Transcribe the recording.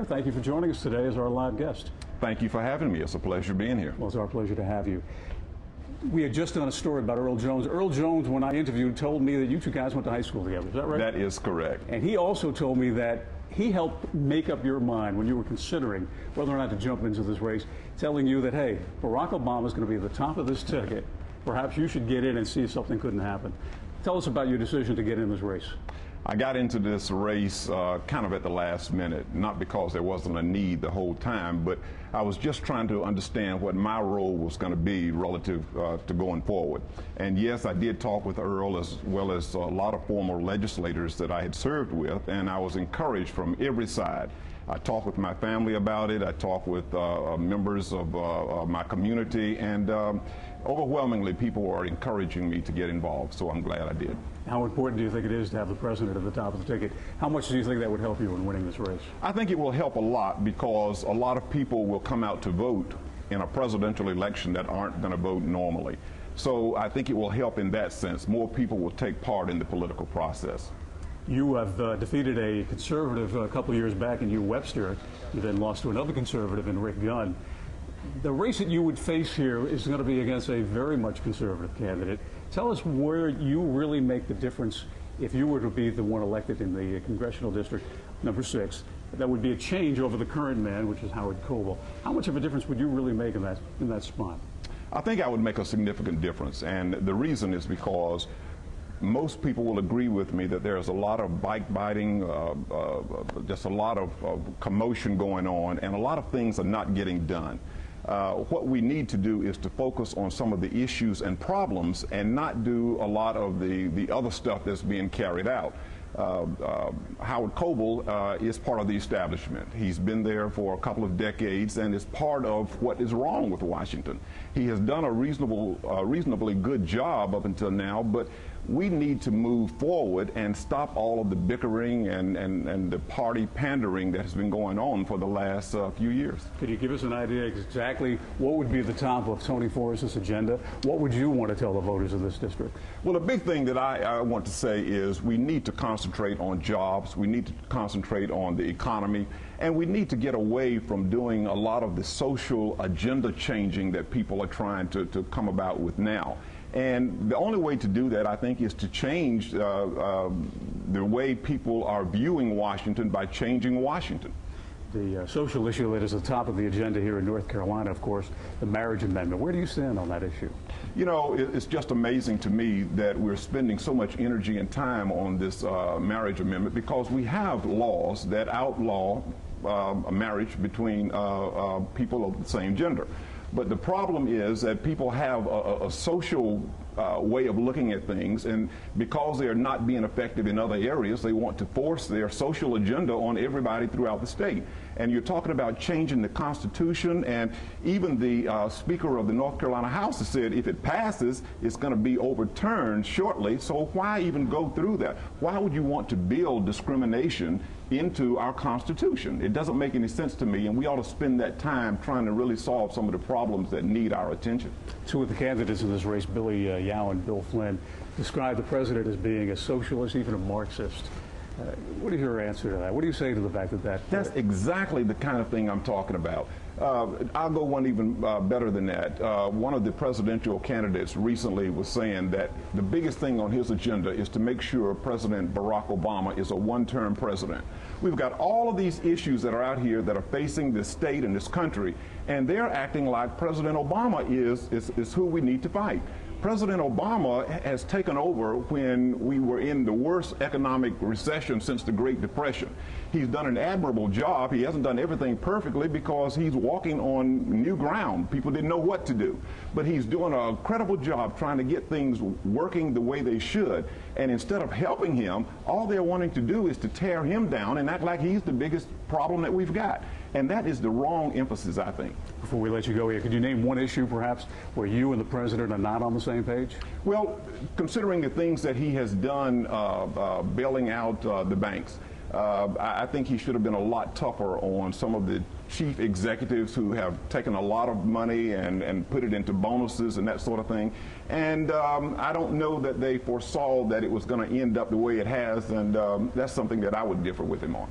Thank you for joining us today as our live guest. Thank you for having me. It's a pleasure being here. Well, it's our pleasure to have you. We had just done a story about Earl Jones. Earl Jones, when I interviewed, told me that you two guys went to high school together. Is that right? That is correct. And he also told me that he helped make up your mind when you were considering whether or not to jump into this race, telling you that, hey, Barack Obama is going to be at the top of this ticket. Perhaps you should get in and see if something couldn't happen. Tell us about your decision to get in this race. I got into this race kind of at the last minute, not because there wasn't a need the whole time, but I was just trying to understand what my role was going to be relative to going forward. And yes, I did talk with Earl as well as a lot of former legislators that I had served with, and I was encouraged from every side. I talked with my family about it. I talked with members of my community, and overwhelmingly people are encouraging me to get involved, so I'm glad I did. How important do you think it is to have the president at the top of the ticket? How much do you think that would help you in winning this race? I think it will help a lot because a lot of people will come out to vote in a presidential election that aren't going to vote normally. So I think it will help in that sense. More people will take part in the political process. You have defeated a conservative a couple of years back in Hugh Webster. You then lost to another conservative in Rick Gunn. The race that you would face here is going to be against a very much conservative candidate. Tell us where you really make the difference if you were to be the one elected in the congressional district number 6. That would be a change over the current man, which is Howard Coble. How much of a difference would you really make in that spot? I think I would make a significant difference, and the reason is because most people will agree with me that there's a lot of bike biting, just a lot of commotion going on, and a lot of things are not getting done. What we need to do is to focus on some of the issues and problems and not do a lot of the other stuff that's being carried out. Howard Coble is part of the establishment. He's been there for a couple of decades and is part of what is wrong with Washington. He has done a reasonably good job up until now, but we need to move forward and stop all of the bickering and the party pandering that has been going on for the last few years. Could you give us an idea exactly what would be the top of Tony Foriest's agenda? What would you want to tell the voters of this district? Well, the big thing that I want to say is we need to concentrate on jobs, we need to concentrate on the economy, and we need to get away from doing a lot of the social agenda changing that people are trying to come about with now. And the only way to do that, I think, is to change the way people are viewing Washington by changing Washington. The social issue that is at the top of the agenda here in North Carolina, of course, the marriage amendment. Where do you stand on that issue? You know, it's just amazing to me that we're spending so much energy and time on this marriage amendment because we have laws that outlaw a marriage between people of the same gender. But the problem is that people have a social way of looking at things, and because they are not being effective in other areas, they want to force their social agenda on everybody throughout the state. And you're talking about changing the Constitution, and even the Speaker of the North Carolina House has said if it passes, it's going to be overturned shortly. So why even go through that? Why would you want to build discrimination into our Constitution? It doesn't make any sense to me, and we ought to spend that time trying to really solve some of the problems that need our attention. Two of the candidates in this race, Billy Yao and Bill Flynn, described the president as being a socialist, even a Marxist. What is your answer to that? What do you say to the fact that That's exactly the kind of thing I'm talking about. I'll go one even better than that. One of the presidential candidates recently was saying that the biggest thing on his agenda is to make sure President Barack Obama is a one-term president. We've got all of these issues that are out here that are facing this state and this country, and they're acting like President Obama is who we need to fight. President Obama has taken over when we were in the worst economic recession since the Great Depression. He's done an admirable job. He hasn't done everything perfectly because he's walking on new ground. People didn't know what to do. But he's doing a credible job trying to get things working the way they should. And instead of helping him, all they're wanting to do is to tear him down and act like he's the biggest problem that we've got. And that is the wrong emphasis, I think. Before we let you go here, could you name one issue, perhaps, where you and the president are not on the same page? Well, considering the things that he has done bailing out the banks, I think he should have been a lot tougher on some of the chief executives who have taken a lot of money and put it into bonuses and that sort of thing. And I don't know that they foresaw that it was going to end up the way it has, and that's something that I would differ with him on.